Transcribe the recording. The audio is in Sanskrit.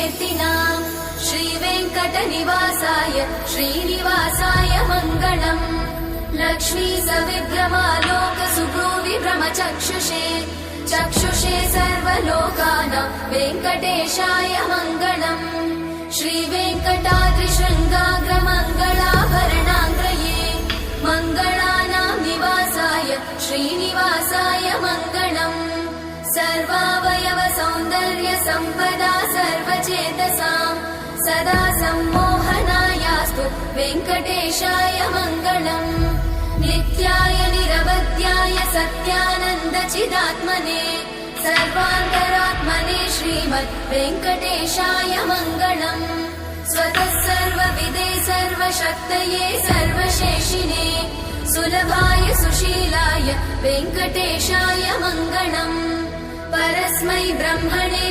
कीर्तिनाम् श्रीवेङ्कटनिवासाय श्रीनिवासाय मङ्गलम् लक्ष्मी सविभ्रमालोक सुभ्रूविभ्रमचक्षुषे चक्षुषे सर्वलोकानां वेङ्कटेशाय मङ्गलम् श्रीवेङ्कटाद्रिशृङ्गाग्रमङ्गलाभरणाङ्ग्रये मङ्गलानां निवासाय श्रीनिवासाय मङ्गलम् सर्वावयव सौन्दर्य सम्पदा सर्वचेतसां सदा सम्मोहनायास्तु वेङ्कटेशाय मङ्गलम् नित्याय निरवध्याय सत्यानन्दचिदात्मने सर्वान्तरात्मने श्रीमद् वेङ्कटेशाय मङ्गलम् स्वतः सर्वविदे सर्वशक्तये सर्वशेषिने सुलभाय सुशीलाय वेङ्कटेशाय मङ्गलम् परस्मै ब्रह्मणे